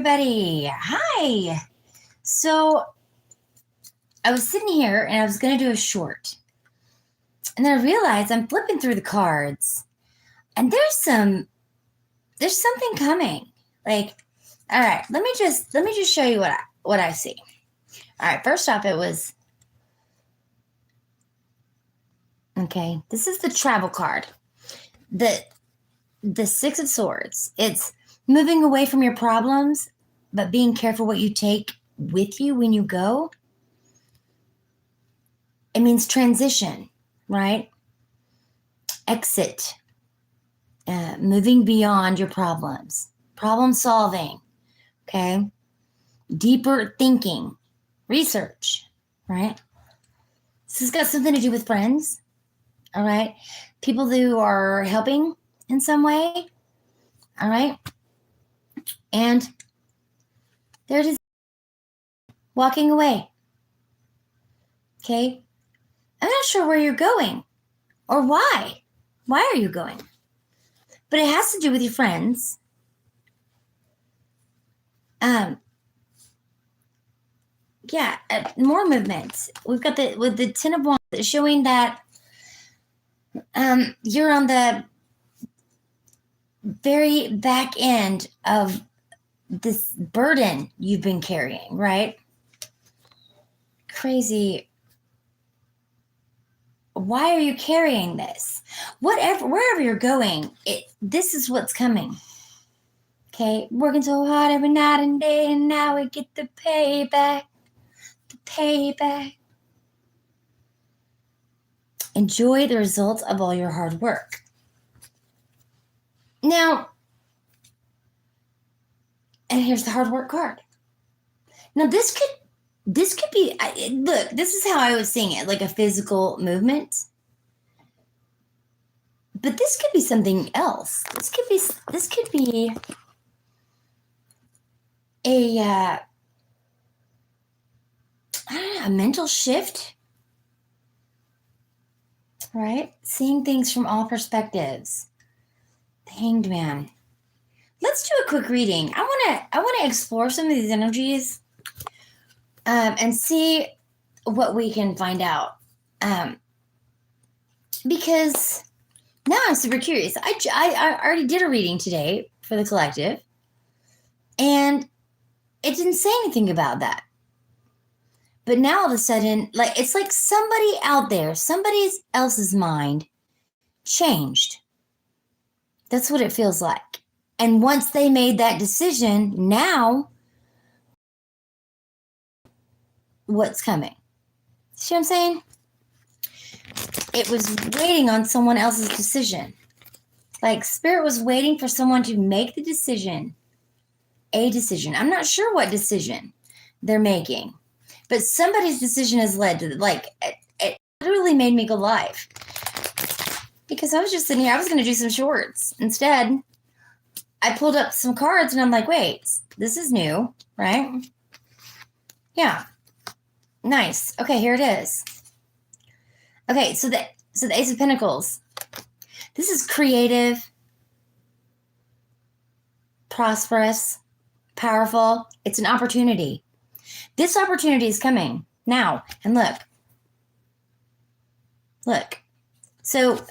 Everybody. Hi. So I was sitting here and I was going to do a short. And then I realized I'm flipping through the cards and there's something coming. Like, all right, let me just show you what I see. All right, first off it was okay, this is the travel card. The the 6 of swords. It's moving away from your problems, but being careful what you take with you when you go. It means transition, right? Exit, moving beyond your problems, problem solving, okay? Deeper thinking, research, right? This has got something to do with friends, all right? People who are helping in some way, all right? And there it is, walking away, okay? I'm not sure where you're going or why. Why are you going? But it has to do with your friends. Um, yeah, more movement. We've got the 10 of Wands showing that you're on the very back end of this burden you've been carrying, right? Crazy. Why are you carrying this? Wherever you're going, this is what's coming. Okay, working so hard every night and day, and now we get the payback. The payback. Enjoy the results of all your hard work. Now, and here's the hard work card. Now this could be, look, this is how I was seeing it, like a physical movement. But this could be something else. This could be a a mental shift, right? Seeing things from all perspectives. The Hanged Man. Let's do a quick reading. I want to explore some of these energies and see what we can find out. Because now I'm super curious. I already did a reading today for the collective, and it didn't say anything about that. But now all of a sudden, like it's like somebody out there, somebody else's mind changed. That's what it feels like. And once they made that decision, now what's coming? See what I'm saying? It was waiting on someone else's decision. Like Spirit was waiting for someone to make the decision. A decision. I'm not sure what decision they're making, but somebody's decision has led to, like, it literally made me go live. Because I was just sitting here, I was going to do some shorts. Instead, I pulled up some cards and I'm like, wait, this is new, right? Yeah. Nice. Okay, here it is. Okay, so the Ace of Pentacles. This is creative, prosperous, powerful. It's an opportunity. This opportunity is coming now. And look. So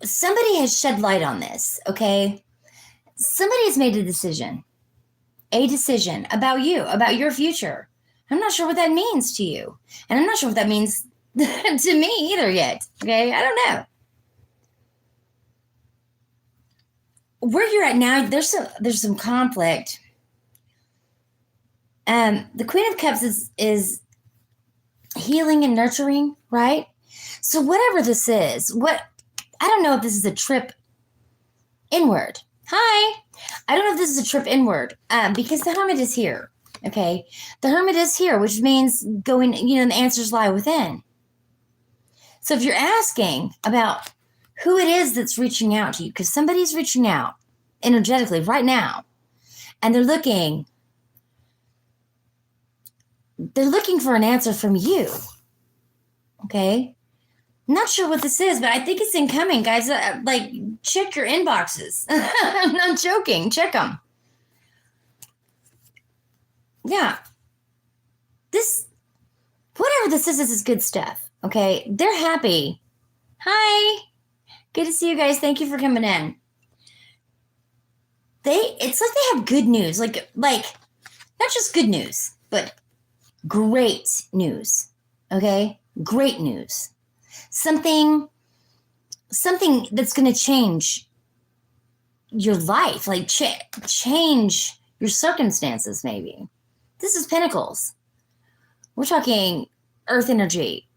somebody has shed light on this, okay? Somebody has made a decision about you, about your future. I'm not sure what that means to you. And I'm not sure what that means to me either yet, okay? I don't know. Where you're at now, there's some conflict. The Queen of Cups is healing and nurturing, right? So whatever this is, I don't know if this is a trip inward. Hi. I don't know if this is a trip inward because the Hermit is here, okay? The Hermit is here, which means going, the answers lie within. So if you're asking about who it is that's reaching out to you, because somebody's reaching out energetically right now, and they're looking for an answer from you, okay? Not sure what this is, but I think it's incoming, guys. Like, check your inboxes. I'm not joking. Check them. Yeah. This, whatever this is good stuff. Okay. They're happy. Hi. Good to see you guys. Thank you for coming in. It's like they have good news. Like not just good news, but great news. Okay? Great news. Something that's going to change your life, like change your circumstances maybe. This is Pentacles. We're talking earth energy.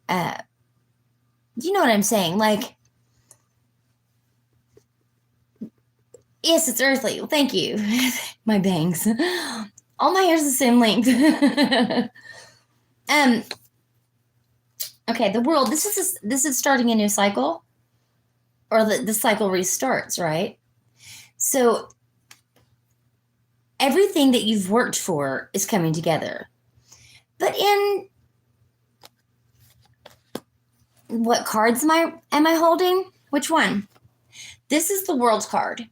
You know what I'm saying? Like, yes, it's earthly. Well, thank you. My bangs. All my hair's the same length. Okay, the world. This is starting a new cycle, or the cycle restarts, right? So everything that you've worked for is coming together. But in what cards am I holding? Which one? This is the World's card.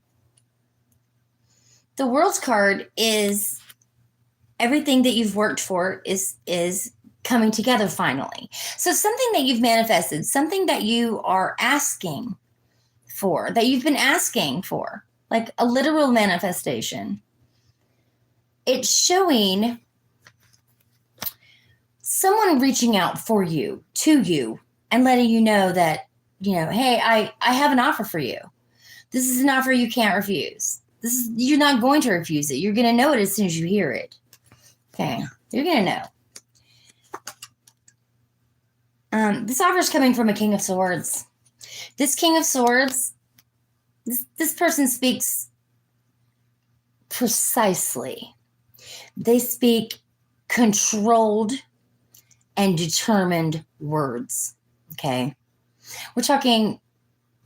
The World's card is everything that you've worked for is coming together finally. So something that you've manifested, something that you are asking for, that you've been asking for, like a literal manifestation. It's showing someone reaching out for you, to you, and letting you know that, hey, I have an offer for you. This is an offer you can't refuse. You're not going to refuse it. You're going to know it as soon as you hear it. Okay, you're going to know. This offer is coming from a King of Swords. This King of Swords, this person speaks precisely. They speak controlled and determined words. Okay, we're talking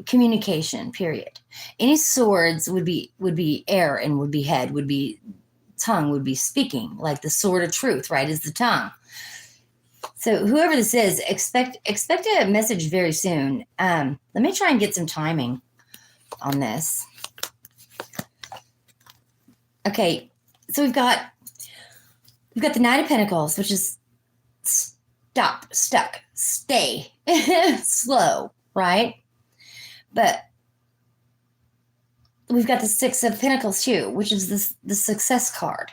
communication, period. Any swords would be air and would be head, would be tongue, would be speaking, like the sword of truth, right, is the tongue. So whoever this is, expect a message very soon. Let me try and get some timing on this. Okay, so we've got the Knight of Pentacles, which is stop, stuck, stay, slow, right? But we've got the Six of Pentacles too, which is the success card.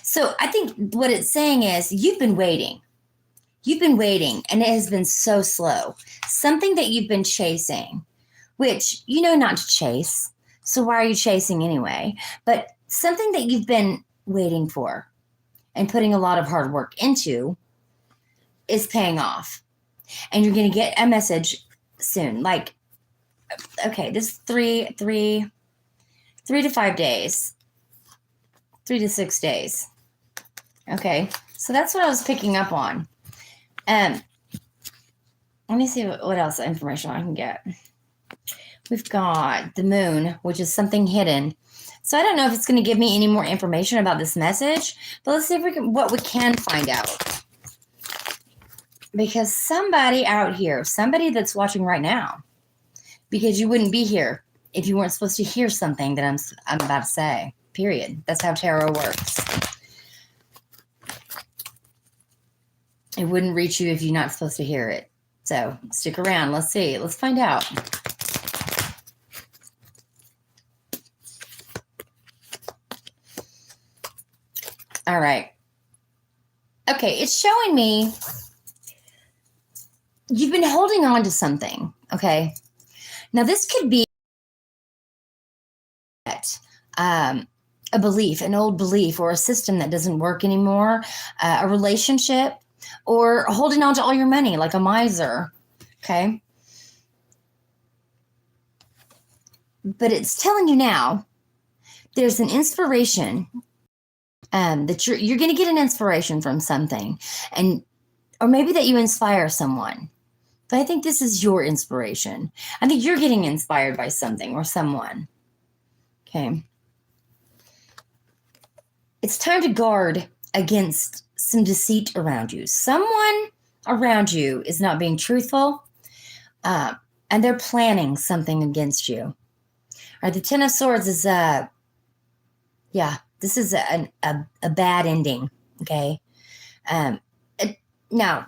So I think what it's saying is you've been waiting. You've been waiting, and it has been so slow. Something that you've been chasing, which you know not to chase. So why are you chasing anyway? But something that you've been waiting for and putting a lot of hard work into is paying off. And you're going to get a message soon. Like, okay, this is 3 to 5 days, 3 to 6 days. Okay, so that's what I was picking up on. Let me see what else information I can get. We've got the Moon, which is something hidden. So I don't know if it's going to give me any more information about this message, but let's see what we can find out. Because somebody out here, somebody that's watching right now, because you wouldn't be here if you weren't supposed to hear something that I'm about to say. Period. That's how tarot works. It wouldn't reach you if you're not supposed to hear it. So stick around. Let's see. Let's find out. All right. Okay, it's showing me you've been holding on to something, okay? Now, this could be a belief, an old belief, or a system that doesn't work anymore, a relationship, or holding on to all your money like a miser, okay? But it's telling you now there's an inspiration that you're going to get an inspiration from something, or maybe that you inspire someone. But I think this is your inspiration. I think you're getting inspired by something or someone. Okay. It's time to guard against some deceit around you. Someone around you is not being truthful, and they're planning something against you. All right, the Ten of Swords is, This is a bad ending. Okay. Um, now,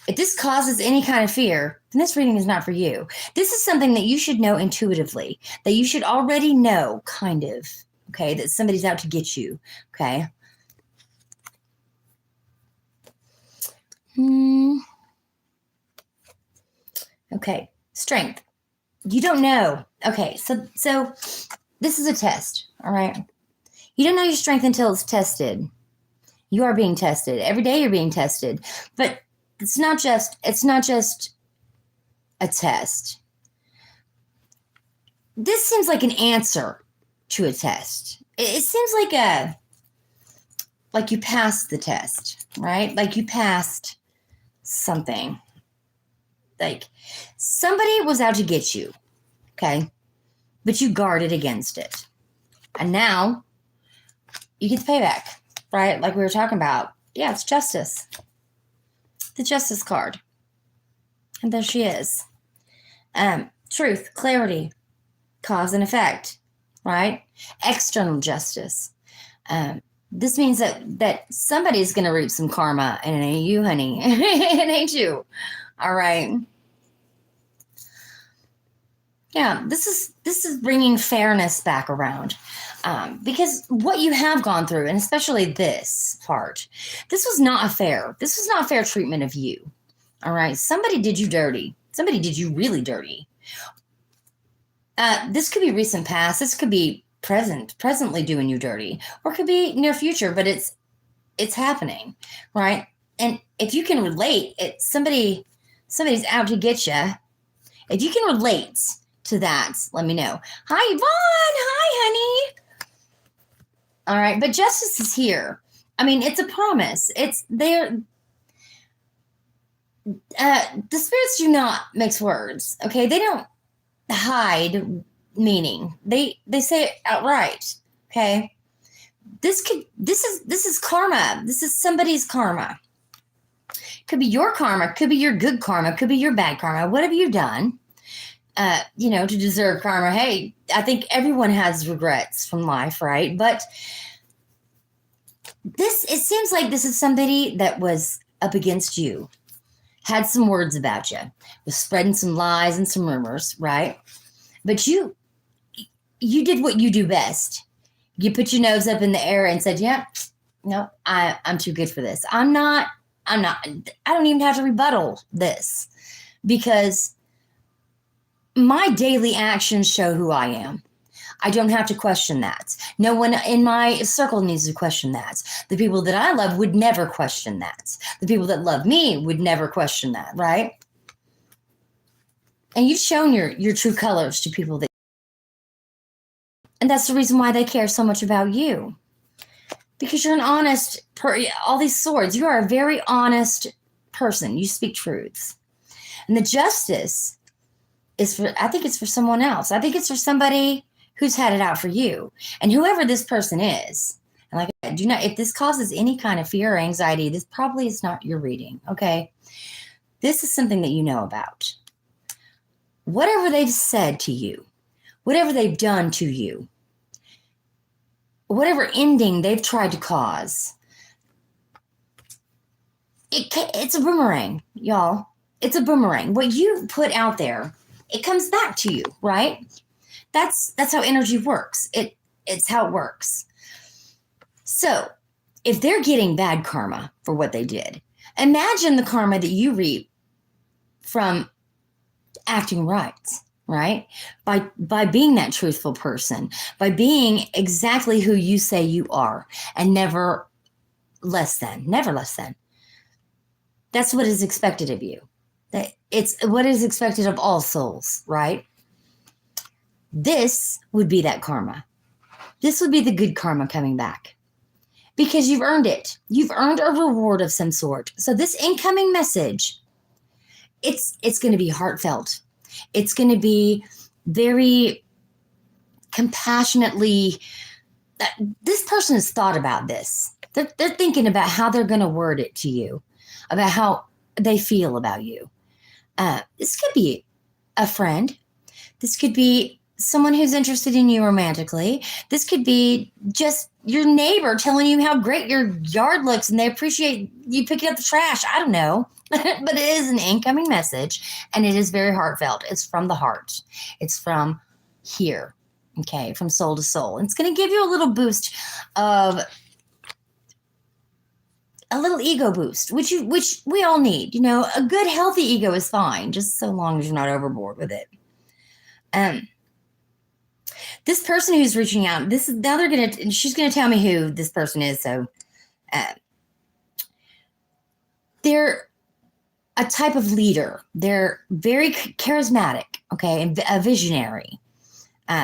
if this causes any kind of fear, then this reading is not for you. This is something that you should know intuitively, that you should already know, kind of. Okay. That somebody's out to get you. Okay. Okay. Strength. You don't know. Okay. So this is a test. All right. You don't know your strength until it's tested. You are being tested. Every day you're being tested. But it's not just a test. This seems like an answer to a test. It seems like you passed the test, right? Like you passed something. Like somebody was out to get you, okay? But you guarded against it. And now you get the payback, right? Like we were talking about. Yeah, it's justice. The justice card. And there she is. Truth, clarity, cause and effect, right? External justice. This means that somebody's going to reap some karma, and it ain't you, honey. It ain't you. All right. Yeah, this is bringing fairness back around, because what you have gone through, and especially this part, this was not fair. This was not fair treatment of you. All right, somebody did you dirty. Somebody did you really dirty. This could be recent past. This could be presently doing you dirty, or it could be near future. But it's happening, right? And if you can relate, somebody's out to get you. If you can relate to that, let me know. Hi, Yvonne. Hi, honey. All right, but justice is here. I mean, it's a promise. It's there. The spirits do not mix words. Okay, they don't hide meaning. They say it outright. Okay, this is karma. This is somebody's karma. Could be your karma. Could be your good karma. Could be your bad karma. What have you done? To deserve karma? Hey, I think everyone has regrets from life, right? But it seems like this is somebody that was up against you, had some words about you, was spreading some lies and some rumors, right? But you did what you do best. You put your nose up in the air and said, yeah, no, I'm too good for this. I don't even have to rebuttal this, because my daily actions show who I am. I don't have to question that. No one in my circle needs to question that. The people that I love would never question that. The people that love me would never question that, right? And you've shown your true colors to people and that's the reason why they care so much about you. Because you're an honest all these swords, you are a very honest person. You speak truths. And the justice I think it's for someone else. I think it's for somebody who's had it out for you. And whoever this person is, and like I said, if this causes any kind of fear or anxiety, this probably is not your reading, okay? This is something that you know about. Whatever they've said to you, whatever they've done to you, whatever ending they've tried to cause, it's a boomerang, y'all. It's a boomerang. What you put out there, it comes back to you, right? That's how energy works. It's how it works. So if they're getting bad karma for what they did, imagine the karma that you reap from acting right? By being that truthful person, by being exactly who you say you are, and never less than. That's what is expected of you. It's what is expected of all souls, right? This would be that karma. This would be the good karma coming back, because you've earned it. You've earned a reward of some sort. So this incoming message, it's going to be heartfelt. It's going to be very compassionately. This person has thought about this. They're thinking about how they're going to word it to you, about how they feel about you. This could be a friend. This could be someone who's interested in you romantically. This could be just your neighbor telling you how great your yard looks and they appreciate you picking up the trash. I don't know. But it is an incoming message and it is very heartfelt. It's from the heart. It's from here. Okay, from soul to soul. It's going to give you a little boost of a little ego boost, which we all need. You know, a good healthy ego is fine, just so long as you're not overboard with it. This person who's reaching out, she's gonna tell me who this person is. So, they're a type of leader. They're very charismatic, okay, and a visionary.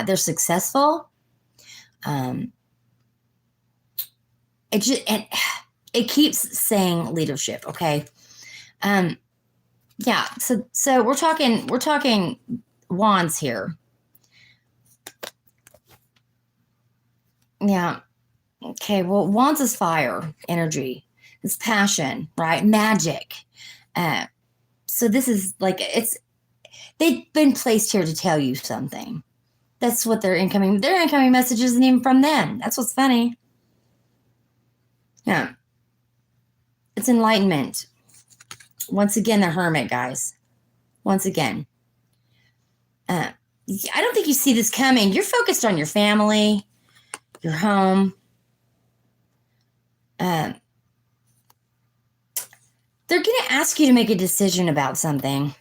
They're successful. It keeps saying leadership, okay. Yeah. So we're talking wands here. Yeah. Okay. Well, wands is fire energy. It's passion, right? Magic. So this is like they've been placed here to tell you something. That's what their incoming message isn't even from them. That's what's funny. Yeah. It's enlightenment. Once again, the hermit, guys. Once again. I don't think you see this coming. You're focused on your family, your home. They're going to ask you to make a decision about something.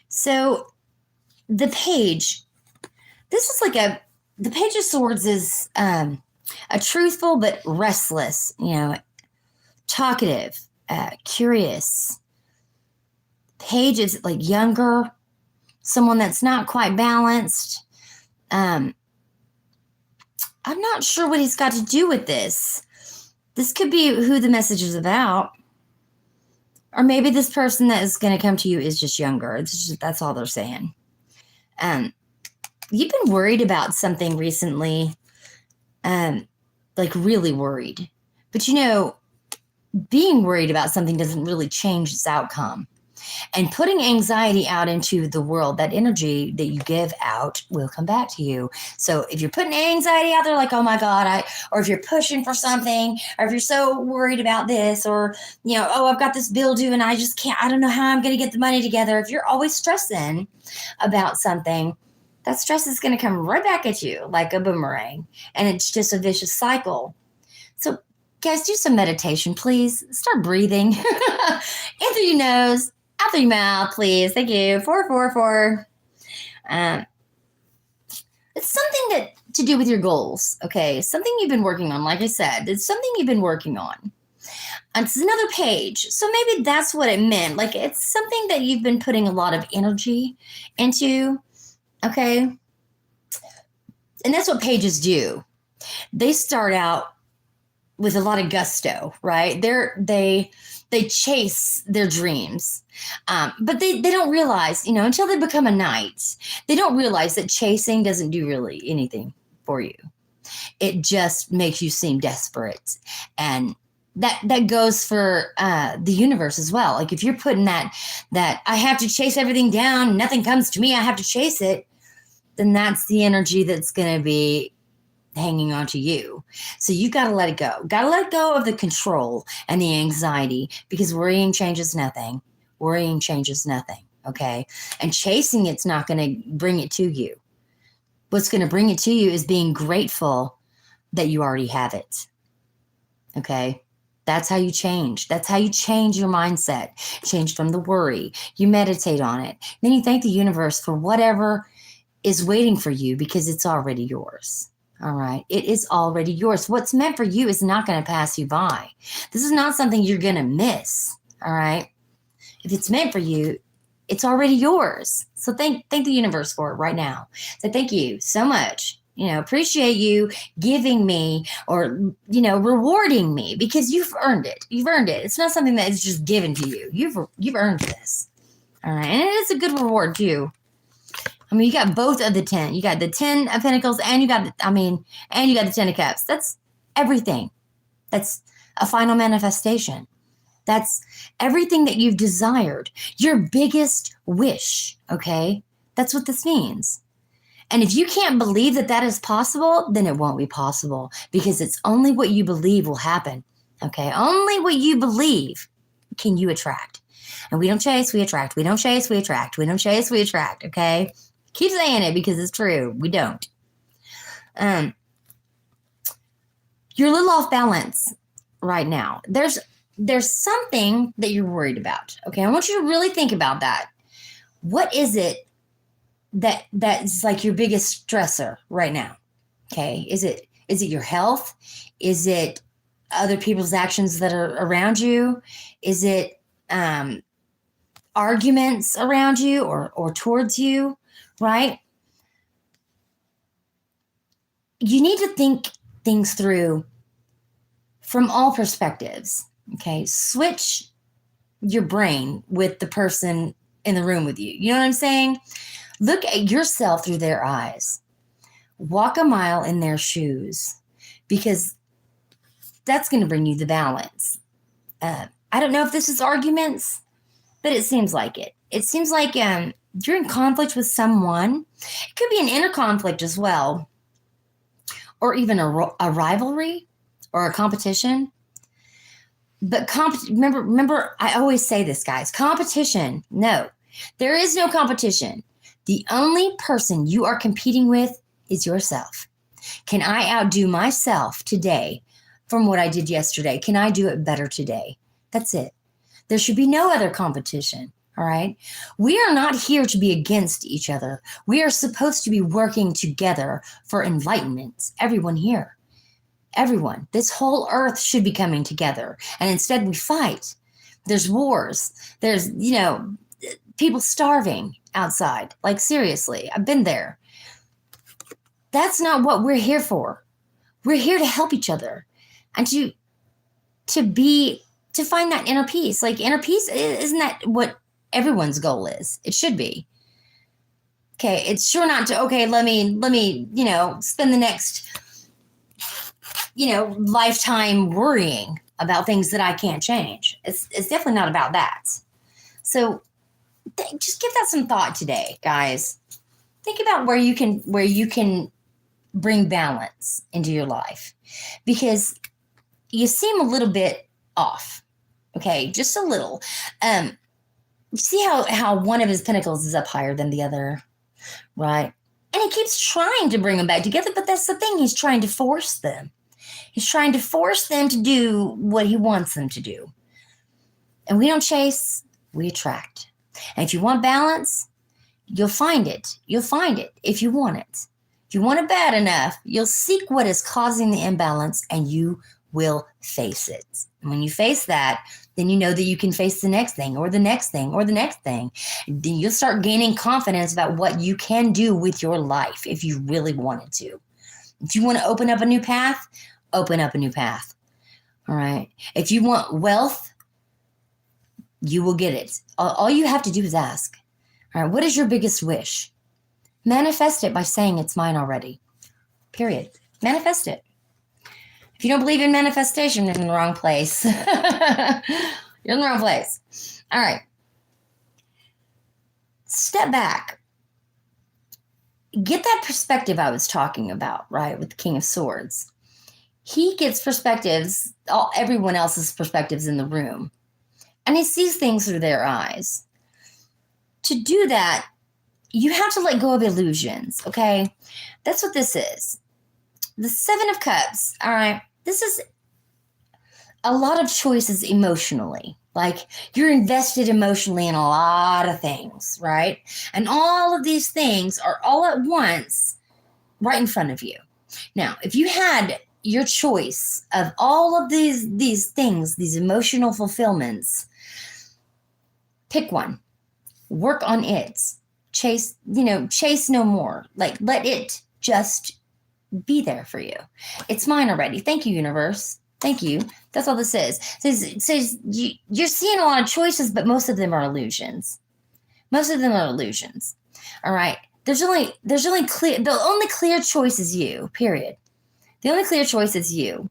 So the page, the Page of Swords is a truthful but restless, talkative, curious. Page is like younger, someone that's not quite balanced. I'm not sure what he's got to do with this. This could be who the message is about. Or maybe this person that is going to come to you is just younger. That's all they're saying. You've been worried about something recently, like really worried. But being worried about something doesn't really change its outcome. And putting anxiety out into the world, that energy that you give out will come back to you. So if you're putting anxiety out there, like, oh my God, or if you're pushing for something, or if you're so worried about this, or, oh, I've got this bill due and I don't know how I'm going to get the money together. If you're always stressing about something, that stress is going to come right back at you like a boomerang. And it's just a vicious cycle. So guys, do some meditation, please. Start breathing in through your nose, out through your mouth, please. Thank you. 444. It's something to do with your goals, okay? Something you've been working on, like I said. It's something you've been working on. It's another page. So maybe that's what it meant. Like it's something that you've been putting a lot of energy into, okay? And that's what pages do. They start out with a lot of gusto, right? They chase their dreams. But they don't realize, until they become a knight, they don't realize that chasing doesn't do really anything for you. It just makes you seem desperate. And that goes for the universe as well. Like if you're putting that I have to chase everything down, nothing comes to me, I have to chase it, then that's the energy that's going to be hanging on to you. So you've got to let it go. Got to let go of the control and the anxiety because worrying changes nothing. Worrying changes nothing. Okay. And chasing it's not going to bring it to you. What's going to bring it to you is being grateful that you already have it. Okay. That's how you change. That's how you change your mindset. Change from the worry. You meditate on it. Then you thank the universe for whatever is waiting for you because it's already yours. All right. It is already yours. What's meant for you is not going to pass you by. This is not something you're going to miss. All right. If it's meant for you, it's already yours. So thank the universe for it right now. So thank you so much. Appreciate you giving me or, rewarding me because you've earned it. You've earned it. It's not something that is just given to you. You've earned this. All right. And it is a good reward too. You got both of the 10. You got the 10 of Pentacles and you got the 10 of Cups. That's everything. That's a final manifestation. That's everything that you've desired, your biggest wish, okay? That's what this means. And if you can't believe that that is possible, then it won't be possible because it's only what you believe will happen, okay? Only what you believe can you attract. And we don't chase, we attract. We don't chase, we attract. We don't chase, we attract, okay? Keep saying it because it's true. We don't. You're a little off balance right now. There's something that you're worried about, okay? I want you to really think about that. What is it that's like your biggest stressor right now? Okay, is it your health? Is it other people's actions that are around you? Is it arguments around you or towards you, right? You need to think things through from all perspectives, okay? Switch your brain with the person in the room with you. You know what I'm saying? Look at yourself through their eyes. Walk a mile in their shoes because that's going to bring you the balance. I don't know if this is arguments, but it seems like it. It seems like you're in conflict with someone. It could be an inner conflict as well, or even a rivalry or a competition. But remember, I always say this, guys. Competition, no. There is no competition. The only person you are competing with is yourself. Can I outdo myself today from what I did yesterday? Can I do it better today? That's it. There should be no other competition, all right? We are not here to be against each other. We are supposed to be working together for enlightenment. Everyone here, everyone. This whole earth should be coming together. And instead we fight. There's wars. There's, people starving outside. Like, seriously, I've been there. That's not what we're here for. We're here to help each other and to find that inner peace. Like, inner peace, isn't that what everyone's goal is? It should be. Okay, it's sure not to, okay, let me, spend the next, lifetime worrying about things that I can't change. It's definitely not about that. So just give that some thought today, guys. Think about where you can bring balance into your life, because you seem a little bit off. Okay, just a little. See how one of his pinnacles is up higher than the other, right? And he keeps trying to bring them back together, but that's the thing. He's trying to force them. He's trying to force them to do what he wants them to do. And we don't chase, we attract. And if you want balance, you'll find it. You'll find it if you want it. If you want it bad enough, you'll seek what is causing the imbalance and you will face it. And when you face that, then you know that you can face the next thing or the next thing or the next thing. Then you'll start gaining confidence about what you can do with your life if you really wanted to. If you want to open up a new path, open up a new path. All right. If you want wealth, you will get it. All you have to do is ask. All right. What is your biggest wish? Manifest it by saying it's mine already. Period. Manifest it. If you don't believe in manifestation, you're in the wrong place. You're in the wrong place. All right. Step back. Get that perspective I was talking about, right, with the King of Swords. He gets perspectives, everyone else's perspectives in the room, and he sees things through their eyes. To do that, you have to let go of illusions, okay? That's what this is. The Seven of Cups, all right? This is a lot of choices emotionally. Like, you're invested emotionally in a lot of things, right? And all of these things are all at once right in front of you. Now, if you had your choice of all of these things, these emotional fulfillments, pick one. Work on it. Chase no more. Like, let it just be there for you. It's mine already. Thank you, universe. Thank you. That's all this is. It says you're seeing a lot of choices, but most of them are illusions. Most of them are illusions. All right. The only clear choice is you, period. The only clear choice is you.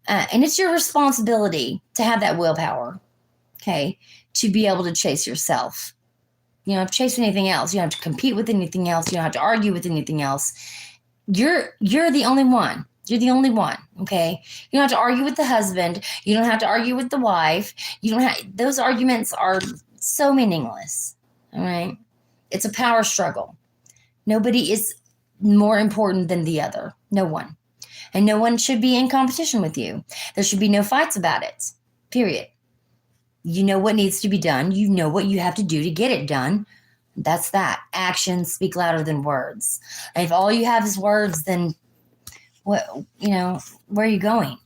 And it's your responsibility to have that willpower, okay, to be able to chase yourself. You don't have to chase anything else. You don't have to compete with anything else. You don't have to argue with anything else. You're the only one. You're the only one, okay? You don't have to argue with the husband. You don't have to argue with the wife. You don't have, those arguments are so meaningless, all right? It's a power struggle. Nobody is more important than the other. No one. And no one should be in competition with you. There should be no fights about it, period. You know what needs to be done. You know what you have to do to get it done. That's that. Actions speak louder than words. And if all you have is words, then what, where are you going?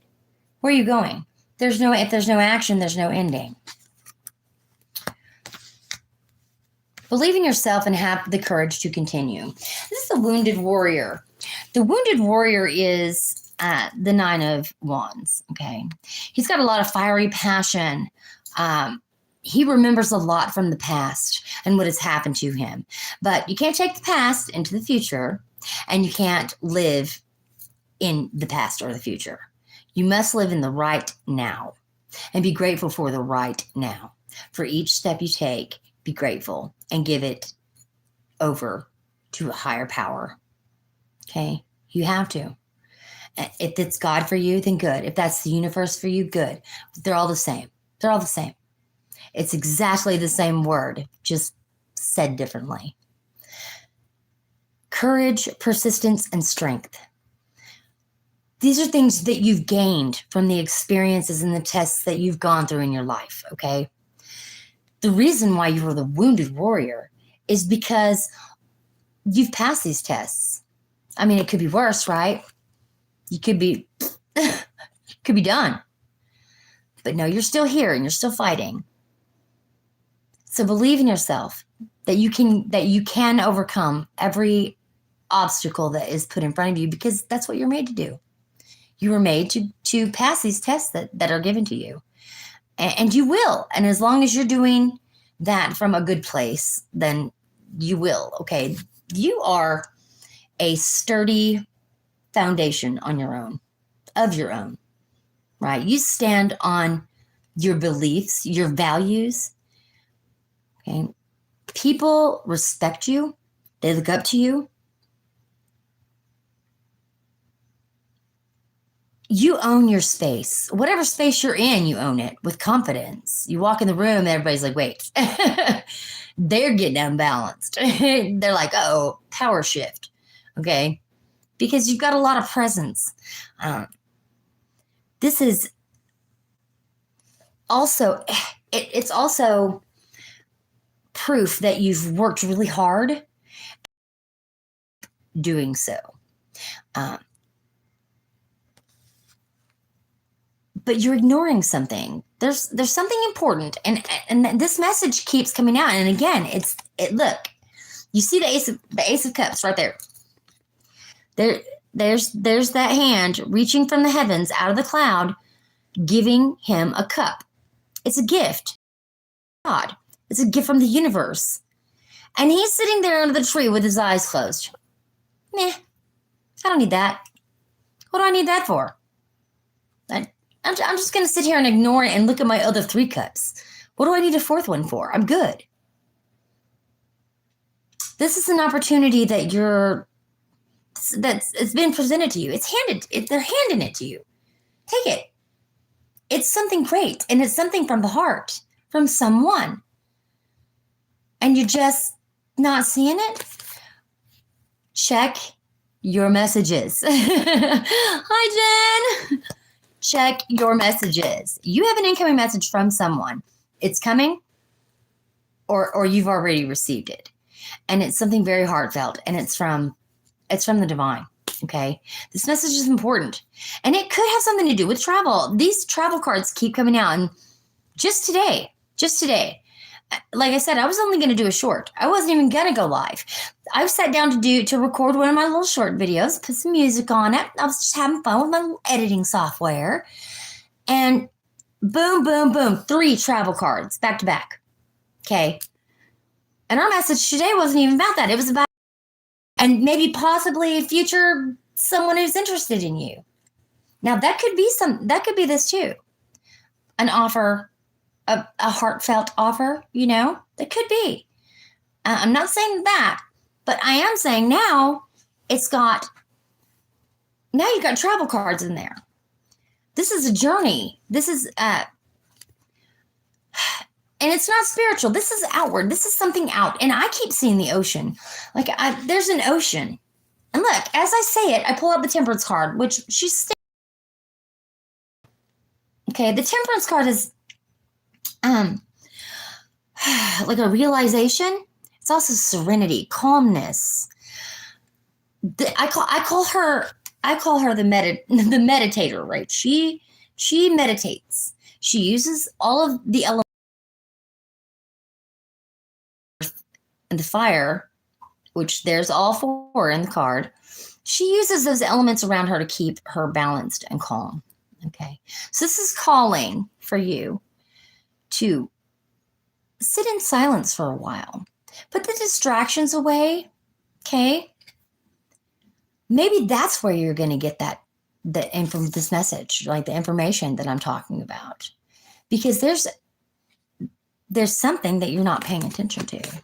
Where are you going? If there's no action, there's no ending. Believe in yourself and have the courage to continue. This is the Wounded Warrior. The Wounded Warrior is the Nine of Wands, okay? He's got a lot of fiery passion. He remembers a lot from the past and what has happened to him. But you can't take the past into the future, and you can't live in the past or the future. You must live in the right now and be grateful for the right now. For each step you take, be grateful and give it over to a higher power. Okay? You have to. If it's God for you, then good. If that's the universe for you, good. They're all the same. They're all the same. It's exactly the same word, just said differently. Courage, persistence, and strength. These are things that you've gained from the experiences and the tests that you've gone through in your life, okay? The reason why you are the Wounded Warrior is because you've passed these tests. I mean, it could be worse, right? You could be done. But no, you're still here and you're still fighting. So believe in yourself that you can overcome every obstacle that is put in front of you, because that's what you're made to do. You were made to pass these tests that are given to you. And you will. And as long as you're doing that from a good place, then you will, okay? You are a sturdy foundation on your own, of your own, right? You stand on your beliefs, your values, okay? People respect you. They look up to you. You own your space. Whatever space you're in, you own it with confidence. You walk in the room and everybody's like, wait, they're getting unbalanced. They're like, oh, power shift. Okay. Because you've got a lot of presence. This is also, it's also proof that you've worked really hard doing so. But you're ignoring something. There's something important, and this message keeps coming out. And again, look, you see the Ace of Cups right there. There's that hand reaching from the heavens out of the cloud, giving him a cup. It's a gift. God, it's a gift from the universe, and he's sitting there under the tree with his eyes closed. Meh, I don't need that. What do I need that for? I'm just going to sit here and ignore it and look at my other 3 cups. What do I need a 4th one for? I'm good. This is an opportunity that it's been presented to you. They're handing it to you. Take it. It's something great, and it's something from the heart, from someone. And you're just not seeing it? Check your messages. Hi, Jen. Check your messages. You have an incoming message from someone. It's coming, or you've already received it. And it's something very heartfelt, and it's from the divine. Okay. This message is important, and it could have something to do with travel. These travel cards keep coming out, and just today, like I said, I was only going to do a short. I wasn't even going to go live. I sat down to record one of my little short videos, put some music on it. I was just having fun with my little editing software. And boom, boom, boom, 3 travel cards back to back. Okay. And our message today wasn't even about that. It was about, and maybe possibly future someone who's interested in you. Now that could be this too. An offer, a heartfelt offer, that could be. I'm not saying that, but I am saying now you've got travel cards in there. This is a journey. This is, and it's not spiritual. This is outward. This is something out. And I keep seeing the ocean. Like there's an ocean. And look, as I say it, I pull out the Temperance card, which she's okay. The Temperance card is, like a realization. It's also serenity, calmness. I call her the meditator, right? She meditates. She uses all of the elements and the fire, which there's all 4 in the card. She uses those elements around her to keep her balanced and calm. Okay. So this is calling for you to sit in silence for a while. Put the distractions away. Okay. Maybe that's where you're going to get this message, like the information that I'm talking about, because there's something that you're not paying attention to.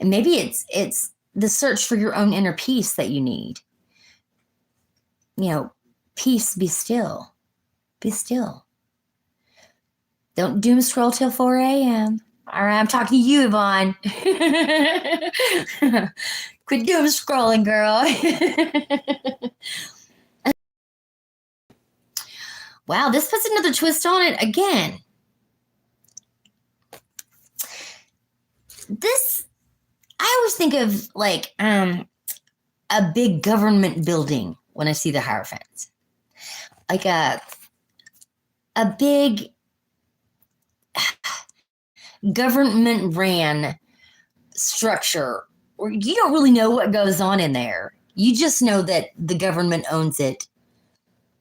And maybe it's the search for your own inner peace that you need. Peace, be still. Be still. Don't doom scroll till 4 a.m. All right, I'm talking to you, Yvonne. Quit doom scrolling, girl. Wow, this puts another twist on it again. I always think of like a big government building when I see the Hierophant. Like a big government ran structure where you don't really know what goes on in there. You just know that the government owns it.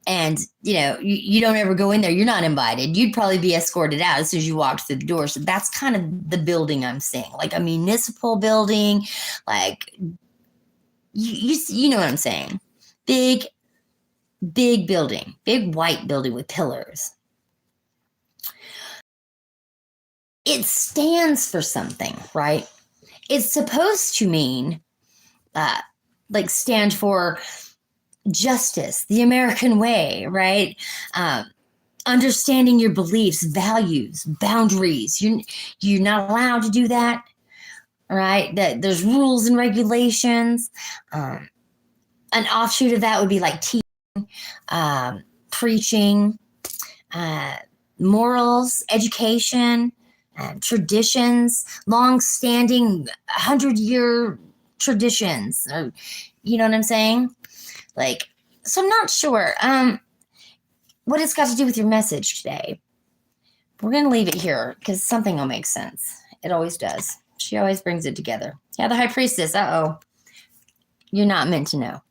And, you don't ever go in there. You're not invited. You'd probably be escorted out as soon as you walked through the door. So that's kind of the building I'm seeing, like a municipal building, like you know what I'm saying? Big building, big white building with pillars. It stands for something, right? It's supposed to mean, like stand for justice, the American way, right? Understanding your beliefs, values, boundaries. You're not allowed to do that, right? That there's rules and regulations. An offshoot of that would be like teaching, preaching, morals, education, traditions, long-standing 100-year traditions. You know what I'm saying? Like, so I'm not sure what it's got to do with your message today. We're going to leave it here because something will make sense. It always does. She always brings it together. Yeah, the High Priestess. Uh-oh. You're not meant to know.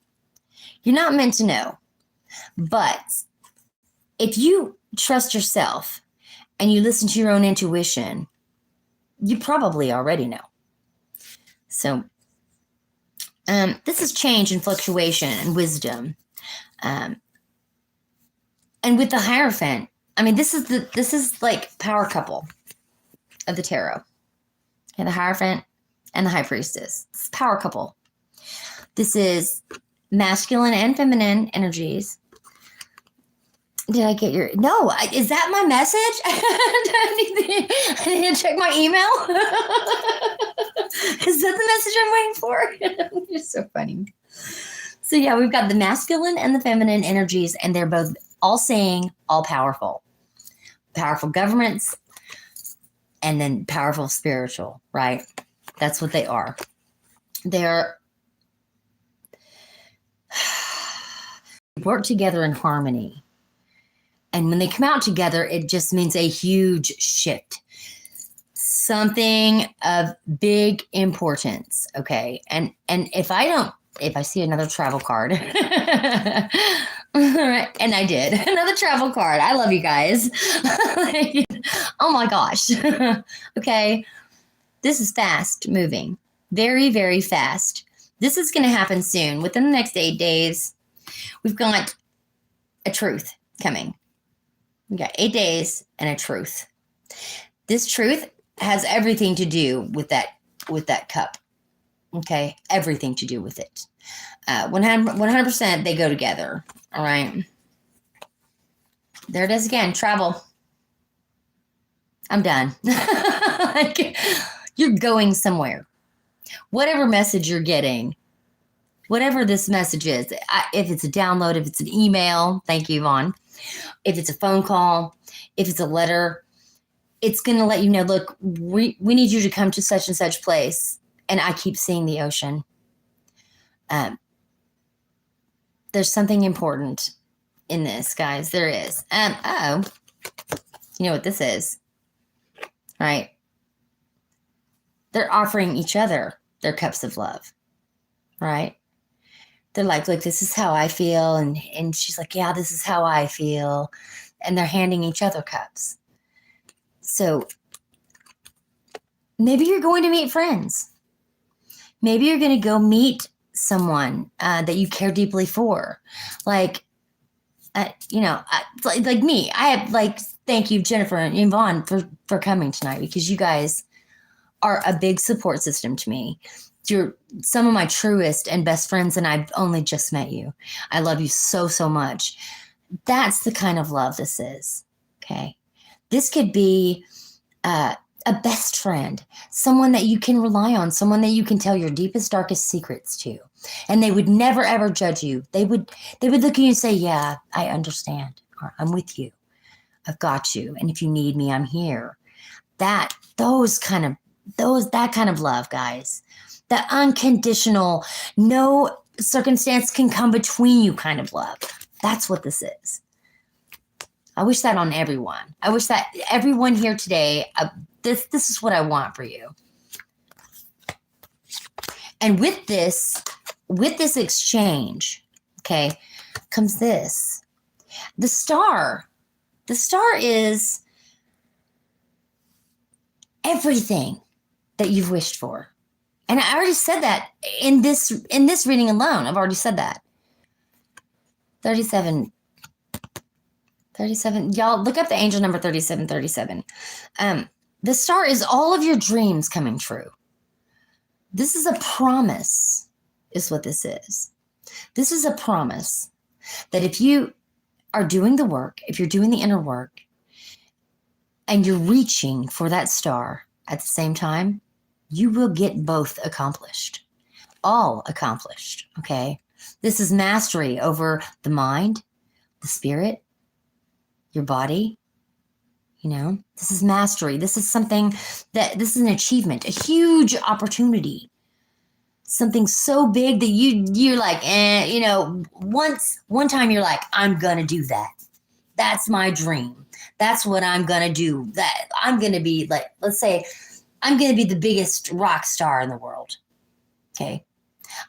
You're not meant to know. But if you trust yourself and you listen to your own intuition, you probably already know. So this is change and fluctuation and wisdom. And with the Hierophant, I mean, this is like power couple of the tarot. And the Hierophant and the High Priestess. It's power couple. This is masculine and feminine energies. Did I get your... No, is that my message? I need to check my email. Is that the message I'm waiting for? You're so funny. So yeah, we've got the masculine and the feminine energies, and they're both all saying all powerful. Powerful governments, and then powerful spiritual, right? That's what they are. They're work together in harmony. And when they come out together, it just means a huge shift. Something of big importance, okay? And if I see another travel card, and I did, another travel card. I love you guys. Oh my gosh. Okay. This is fast moving. Very, very fast. This is going to happen soon. Within the next 8 days, we've got a truth coming. You got 8 days and a truth. This truth has everything to do with that cup. Okay, everything to do with it. 100% they go together. All right. There it is again. Travel. I'm done. Like, you're going somewhere. Whatever message you're getting, whatever this message is, if it's a download, if it's an email, thank you, Yvonne. If it's a phone call, if it's a letter, it's going to let you know, look, we need you to come to such and such place. And I keep seeing the ocean. There's something important in this, guys. There is. You know what this is, right? They're offering each other their cups of love, right? They're like, look, this is how I feel. And she's like, yeah, this is how I feel. And they're handing each other cups. So maybe you're going to meet friends. Maybe you're going to go meet someone that you care deeply for. Like, like me. I have, thank you, Jennifer and Yvonne, for coming tonight, because you guys are a big support system to me. You're some of my truest and best friends, and I've only just met you. I love you so, so much. That's the kind of love this is, okay? This could be a best friend, someone that you can rely on, someone that you can tell your deepest, darkest secrets to, and they would never, ever judge you. They would look at you and say, yeah, I understand. Or, I'm with you. I've got you. And if you need me, I'm here. That kind of love, guys. That unconditional, no circumstance can come between you kind of love. That's what this is. I wish that on everyone. I wish that everyone here today, this is what I want for you. And with this exchange, okay, comes this. The star. The star is everything that you've wished for. And I already said that in this reading alone. I've already said that. 37. Y'all look up the angel number 3737. The star is all of your dreams coming true. This is a promise, is what this is. This is a promise that if you are doing the work, if you're doing the inner work, and you're reaching for that star at the same time, you will get both accomplished. All accomplished, okay? This is mastery over the mind, the spirit, your body. You know, this is mastery. This is something this is an achievement, a huge opportunity. Something so big that you're like, one time you're like, I'm going to do that. That's my dream. That's what I'm going to do. That I'm going to be like, let's say, I'm going to be the biggest rock star in the world. Okay.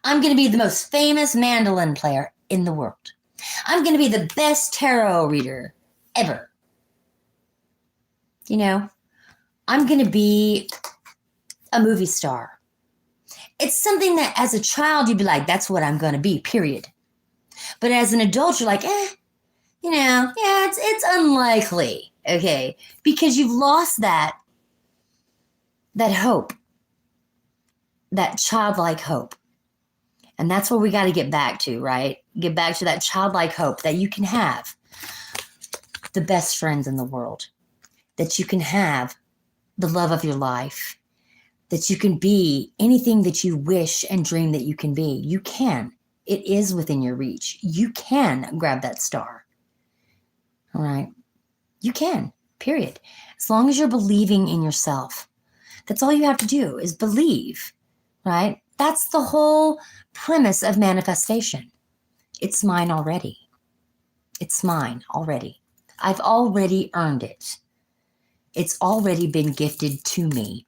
I'm going to be the most famous mandolin player in the world. I'm going to be the best tarot reader ever. You know, I'm going to be a movie star. It's something that as a child, you'd be like, that's what I'm going to be, period. But as an adult, you're like, it's unlikely. Okay. Because you've lost that hope, that childlike hope. And that's what we got to get back to, right? Get back to that childlike hope that you can have the best friends in the world, that you can have the love of your life, that you can be anything that you wish and dream that you can be. You can. It is within your reach. You can grab that star. All right? You can, period. As long as you're believing in yourself. That's all you have to do is believe, right? That's the whole premise of manifestation. It's mine already. It's mine already. I've already earned it. It's already been gifted to me.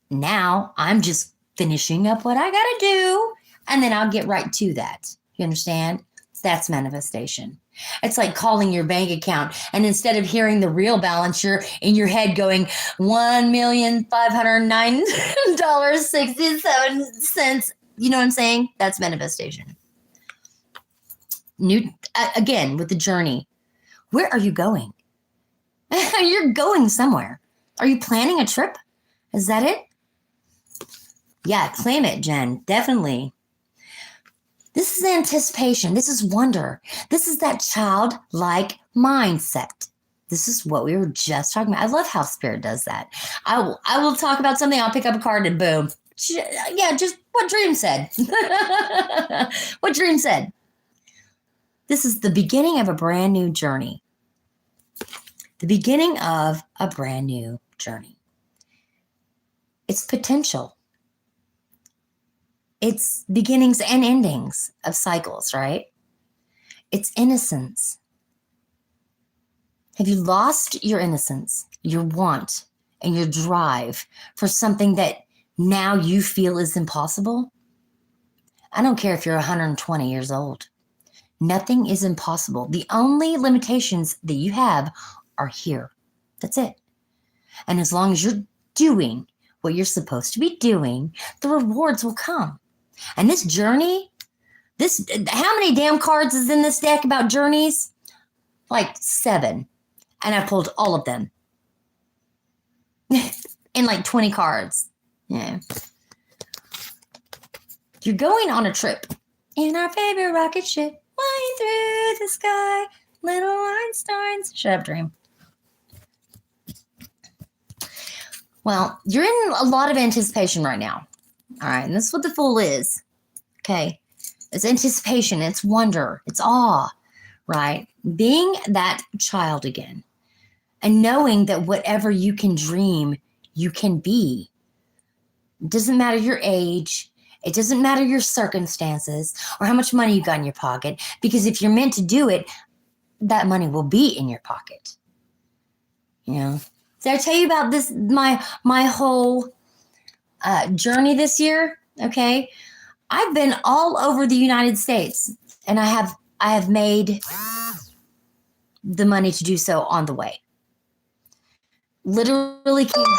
Now I'm just finishing up what I got to do, and then I'll get right to that. You understand? That's manifestation. It's like calling your bank account, and instead of hearing the real balance, you're in your head going $1,509.67. You know what I'm saying? That's manifestation. again, with the journey. Where are you going? You're going somewhere. Are you planning a trip? Is that it? Yeah, claim it, Jen. Definitely. This is anticipation. This is wonder. This is that childlike mindset. This is what we were just talking about. I love how Spirit does that. I will talk about something. I'll pick up a card and boom. Yeah, just what Dream said. What Dream said. This is the beginning of a brand new journey. The beginning of a brand new journey. It's potential. It's beginnings and endings of cycles, right? It's innocence. Have you lost your innocence, your want, and your drive for something that now you feel is impossible? I don't care if you're 120 years old. Nothing is impossible. The only limitations that you have are here. That's it. And as long as you're doing what you're supposed to be doing, the rewards will come. And this journey, how many damn cards is in this deck about journeys? Like 7. And I pulled all of them. In like 20 cards. Yeah. You're going on a trip in our favorite rocket ship, flying through the sky, little Einsteins. Shut up, Dream. Well, you're in a lot of anticipation right now. All right, and this is what the Fool is. Okay, it's anticipation, it's wonder, it's awe, right? Being that child again and knowing that whatever you can dream, you can be. It doesn't matter your age. It doesn't matter your circumstances or how much money you got in your pocket, because if you're meant to do it, that money will be in your pocket. You know? Did I tell you about this, my whole journey this year? Okay. I've been all over the United States, and I have made the money to do so on the way. Literally came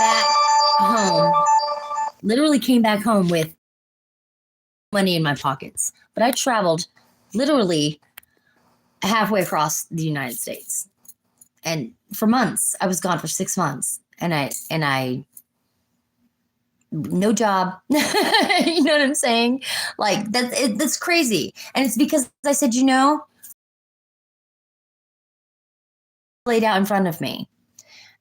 back home with money in my pockets. But I traveled literally halfway across the United States. And for months, I was gone for 6 months, and I no job. You know what I'm saying? Like that's crazy. And it's because I said, laid out in front of me.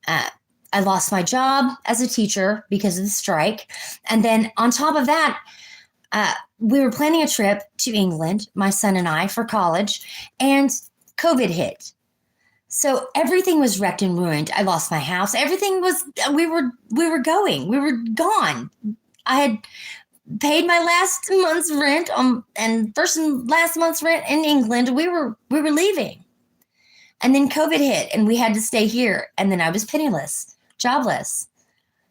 I lost my job as a teacher because of the strike. And then on top of that, we were planning a trip to England, my son and I, for college, and COVID hit. So everything was wrecked and ruined. I lost my house. Everything was, we were gone. I had paid my last month's rent and first and last month's rent in England. We were leaving. And then COVID hit and we had to stay here. And then I was penniless, jobless.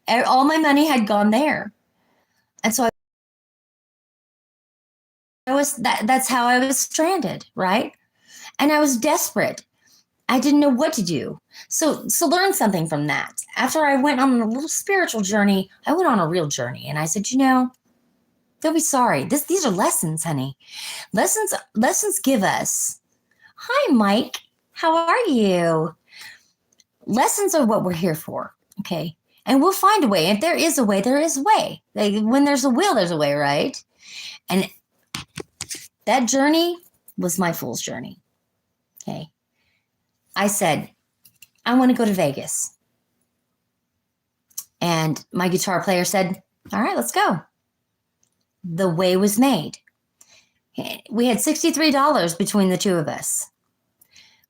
All my money had gone there. And so that's how I was stranded, right? And I was desperate. I didn't know what to do. So learn something from that. After I went on a little spiritual journey, I went on a real journey. And I said, don't be sorry. These are lessons, honey. Lessons give us. Hi, Mike. How are you? Lessons are what we're here for, okay? And we'll find a way. If there is a way, there is a way. When there's a will, there's a way, right? And that journey was my fool's journey, okay? I said, I want to go to Vegas. And my guitar player said, all right, let's go. The way was made. We had $63 between the two of us.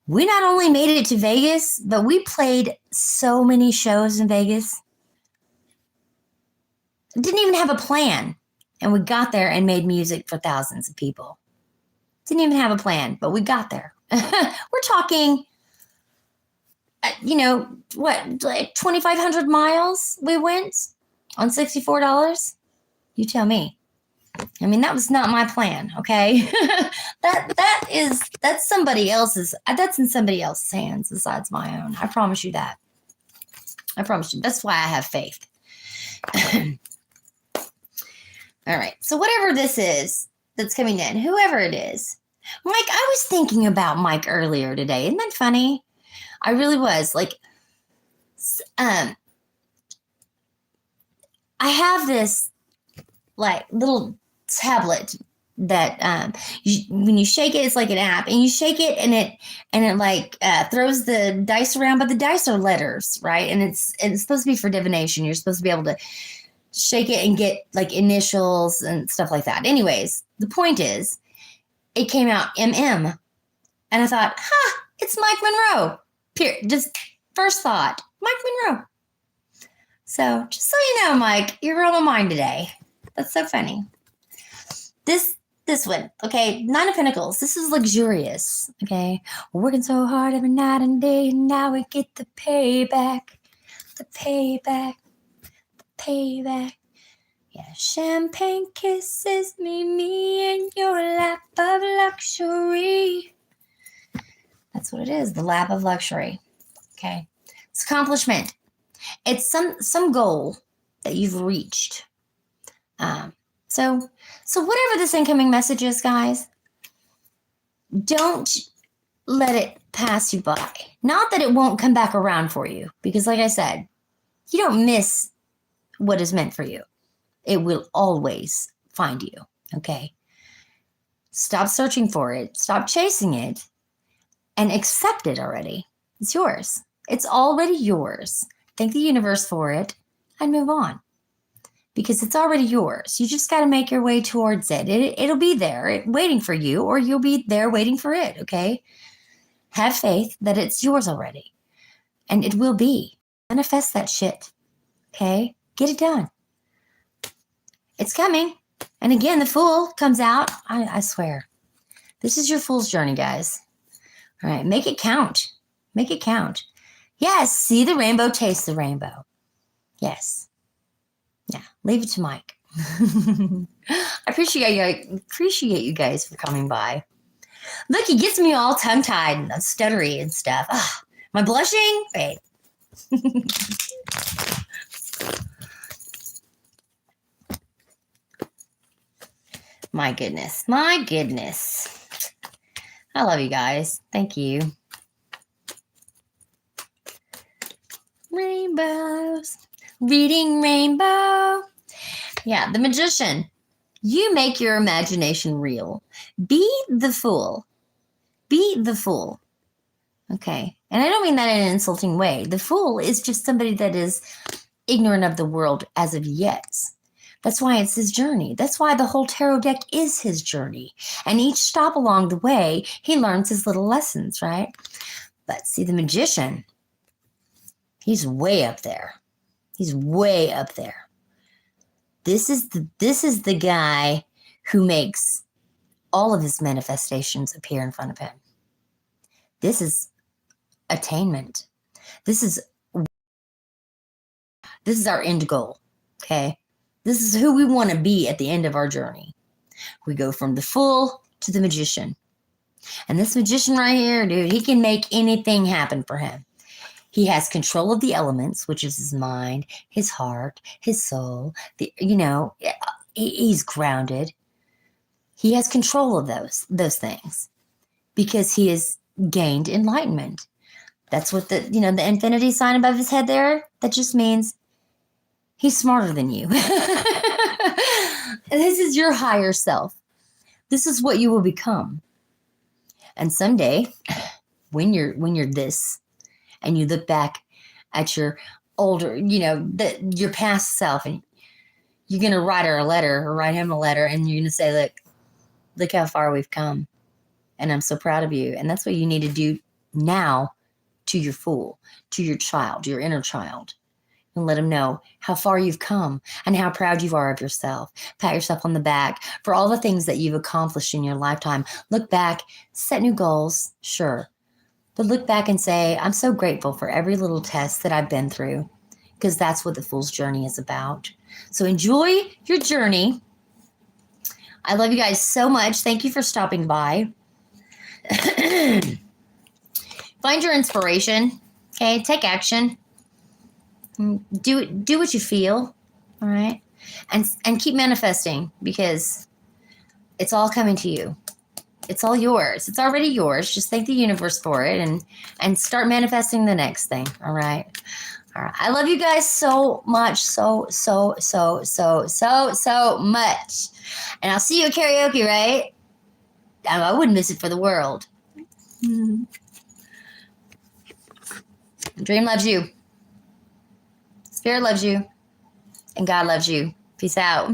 We not only made it to Vegas, but we played so many shows in Vegas. Didn't even have a plan. And we got there and made music for thousands of people. Didn't even have a plan, but we got there. We're talking, like 2,500 miles we went on $64? You tell me. I mean, that was not my plan, okay? that's somebody else's, that's in somebody else's hands besides my own. I promise you that. I promise you. That's why I have faith. All right. So whatever this is that's coming in, whoever it is, Mike, I was thinking about Mike earlier today. Isn't that funny? I really was. Like, um, I have this like little tablet that when you shake it, it's like an app, and you shake it, and it like throws the dice around, but the dice are letters, right? And it's supposed to be for divination. You're supposed to be able to shake it and get like initials and stuff like that. Anyways, the point is, it came out MM, and I thought, it's Mike Monroe. Just first thought, Mike Monroe. So just so you know, Mike, you're on my mind today. That's so funny. This one, okay, Nine of Pentacles. This is luxurious, okay? We're working so hard every night and day, and now we get the payback. The payback. The payback. Yeah, champagne kisses, me in your lap of luxury. That's what it is, the lap of luxury, okay? It's accomplishment. It's some goal that you've reached. So whatever this incoming message is, guys, don't let it pass you by. Not that it won't come back around for you, because like I said, you don't miss what is meant for you. It will always find you, okay? Stop searching for it. Stop chasing it and accept it already. It's yours. It's already yours. Thank the universe for it and move on. Because it's already yours. You just got to make your way towards it. It'll be there waiting for you, or you'll be there waiting for it, okay? Have faith that it's yours already. And it will be. Manifest that shit, okay? Get it done. It's coming. And again, the Fool comes out. I swear. This is your Fool's journey, guys. All right, make it count. Make it count. Yes, see the rainbow, taste the rainbow. Yes. Yeah, leave it to Mike. I appreciate you guys for coming by. Look, he gets me all tongue-tied and stuttery and stuff. Am I blushing? Wait. My goodness. My goodness. I love you guys. Thank you. Rainbows. Reading rainbow. Yeah, the Magician. You make your imagination real. Be the Fool. Be the Fool. Okay. And I don't mean that in an insulting way. The Fool is just somebody that is ignorant of the world as of yet. That's why it's his journey. That's why the whole tarot deck is his journey. And each stop along the way, he learns his little lessons, right? But see, the Magician, he's way up there. He's way up there. This is the guy who makes all of his manifestations appear in front of him. This is attainment. This is our end goal, okay? This is who we want to be at the end of our journey. We go from the Fool to the Magician. And this Magician right here, dude, he can make anything happen for him. He has control of the elements, which is his mind, his heart, his soul. He's grounded. He has control of those things because he has gained enlightenment. That's what the infinity sign above his head there, that just means he's smarter than you. This is your higher self. This is what you will become. And someday, when you're this, and you look back at your older, your past self, and you're going to write her a letter or write him a letter, and you're going to say, look how far we've come. And I'm so proud of you. And that's what you need to do now to your Fool, to your child, your inner child. And let him know how far you've come and how proud you are of yourself. Pat yourself on the back for all the things that you've accomplished in your lifetime. Look back, set new goals, sure. But look back and say, I'm so grateful for every little test that I've been through, because that's what the Fool's journey is about. So enjoy your journey. I love you guys so much. Thank you for stopping by. Find your inspiration. Okay, take action. Do what you feel. All right, and keep manifesting, because it's all coming to you. It's all yours. It's already yours. Just thank the universe for it and start manifesting the next thing. All right. All right. I love you guys so much. So much. And I'll see you at karaoke, right? I wouldn't miss it for the world. Dream loves you. Spirit loves you. And God loves you. Peace out.